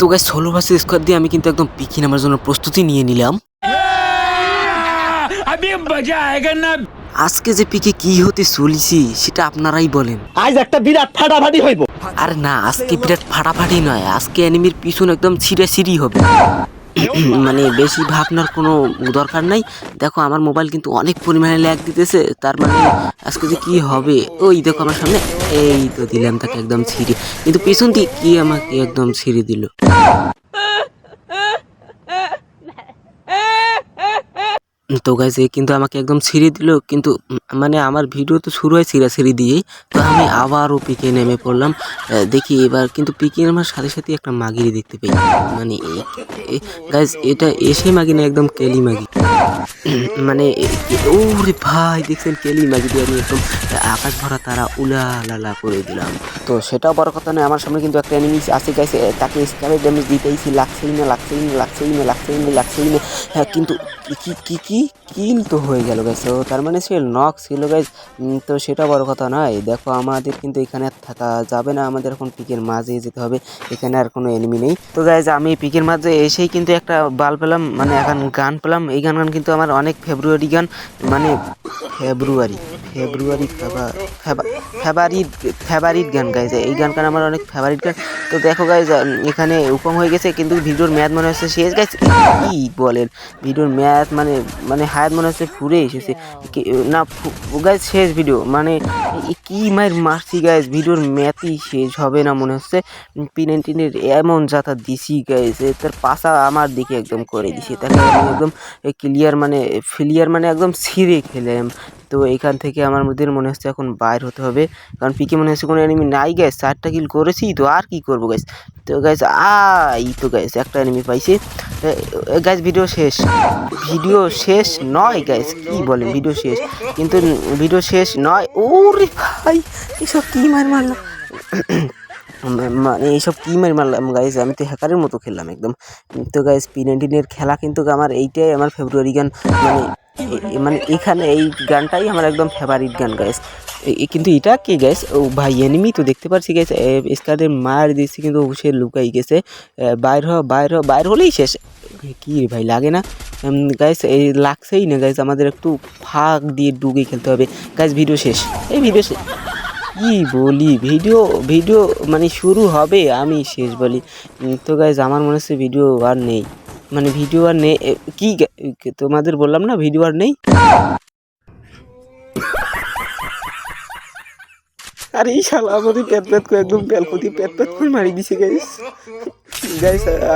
তো guys 16 versus squad দিয়ে আমি কিন্তু একদম পিকি নামার জন্য প্রস্তুতি নিয়ে নিলাম। আজকে যে পিকে কি হতে চলেছি সেটা আপনারাই বলেন। আজ একটা বিরাট ফাটাফাটি হইব। আর না, আজকে বিরাট ফাটাফাটি নয়, আজকে এনিমির পিছন একদম ছিঁড়াছিঁড়ি হবে। মানে বেশি ভাবনার কোনো দরকার নাই। দেখো আমার মোবাইল কিন্তু অনেক পরিমাণে ল্যাগ দিতেছে, তার মানে আজকে যে কি হবে। ওই দেখো আমার সামনে, এই তো দিলাম তাকে একদম ছিঁড়ে, কিন্তু পিছন দিয়ে কি আমাকে একদম ছিঁড়ে দিল। তো গাইস কিন্তু আমাকে একদম ছিঁড়ে দিল, কিন্তু মানে আমার ভিডিও তো শুরু হয় ছিঁড়াছিঁড়ি দিয়েই। তো আমি আবারও পিকে নেমে পড়লাম। দেখি এবার কিন্তু পিকে নামার সাথে সাথে একটা মাগিরি দেখতে পাই। মানে গাইস এটা এসে মাগি না, একদম কেলি মাগি। মানে ওরে ভাই দেখছেন, কেলি মাগি দিয়ে আমি একদম আকাশ ভরা তারা উলা লালা করে দিলাম। তো সেটাও বড় কথা নয়, আমার সামনে কিন্তু একটা এনিমি আছে গাইস, তাকে স্ক্যামের ড্যামেজ দিতেইছি, লাগছেই না। হ্যাঁ কিন্তু কিল তো হয়ে গেল গাইস। তো তার মানে সে নক ছিল গাইস। তো সেটা বড় কথা নয়। দেখো আমাদের কিন্তু এখানে আর থাকা যাবে না, আমাদের এখন পিকের মাঝে যেতে হবে, এখানে আর কোনো এনিমি নেই। তো গাইস আমি পিকের মাঝে এসেই কিন্তু একটা বাল পেলাম, মানে এখন গান পেলাম। এই গান কিন্তু আমার অনেক ফেব্রুয়ারি গান, মানে ফেভারিট গান গাইজ। এই গানটা আমার অনেক ফেভারিট গান। তো দেখো গাইজ এখানে উপম হয়ে গেছে, কিন্তু ভিডিওর ম্যাথ মনে হচ্ছে শেষ গাইজ। কি বলেন, ভিডিওর ম্যাথ মানে হায়াত মনে হচ্ছে ফুরে এসেছে না গাইজ, শেষ ভিডিও। মানে কি মায়ের মারছি গাইজ, ভিডিওর ম্যাথই শেষ হবে না মনে হচ্ছে। P19 এমন যাতা দিছি গাইজ, তার পাশা আমার দিকে একদম করে দিছি, তাকে আমি একদম ক্লিয়ার মানে একদম ছিঁড়ে খেলাম। তো এইখান থেকে আমার মধ্যে মনে হচ্ছে এখন বাইর হতে হবে, কারণ পিকে মনে হচ্ছে কোনো এনিমি নাই গ্যাস। 4টা কিল করেছি, তো আর কি করবো গ্যাস। তো গ্যাস তো গ্যাস একটা এনিমি পাইছি গ্যাস। ভিডিও শেষ নয় গ্যাস, কি বলেন ভিডিও শেষ, কিন্তু ভিডিও শেষ নয়। ওরে ভাই এসব কি মারলাম, মানে এইসব কি মারলাম গাইজ, আমি তো হ্যাকারের মতো খেললাম একদম। তো গাইজ P19 খেলা কিন্তু আমার এইটাই আমার ফেব্রুয়ারি গান, মানে এখানে এই গানটাই আমার একদম ফেভারিট গান গাইজ। কিন্তু এটা কি গাইজ, ও ভাই এনিমি তো দেখতে পাচ্ছি গাইজ, স্কার্টের মার দিচ্ছি কিন্তু সে লুকাই গেছে। বাইর হলেই শেষ। কি ভাই লাগে না গাইজ, এই লাগছেই না গাইজ, আমাদের একটু ফাঁক দিয়ে ডুবে খেলতে হবে গাইজ। ভিডিও শেষ, ভিডিও শেষ কি বলি, ভিডিও মানে শুরু হবে আমি শেষ বলি। তো গাইজ আমার মনে হচ্ছে ভিডিও আর নেই, মানে ভিডিও আর নেই। কি তোমাদের বললাম না ভিডিও আর নেই। আর এই শালা আমাদের প্যাত করে একদম প্যালপতি প্যাত করে মারি দিছে গাইস।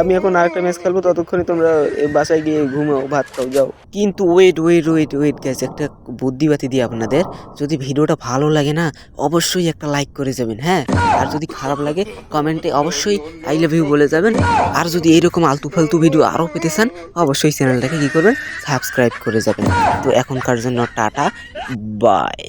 আমি এখন আরেকটা ম্যাচ খেলবো, ততক্ষণে তোমরা বাসায় গিয়ে ঘুমাও, ভাত খাও, যাও। কিন্তু ওয়েট গাইস, একটা বুদ্ধিবাতি দিই আপনাদের। যদি ভিডিওটা ভালো লাগে না, অবশ্যই একটা লাইক করে যাবেন, হ্যাঁ। আর যদি খারাপ লাগে কমেন্টে অবশ্যই আই লাভ ইউ বলে যাবেন। আর যদি এইরকম আলতু ফালতু ভিডিও আরও পেতে চান, অবশ্যই চ্যানেলটাকে কী করবেন, সাবস্ক্রাইব করে যাবেন। তো এখনকার জন্য টাটা, বাই।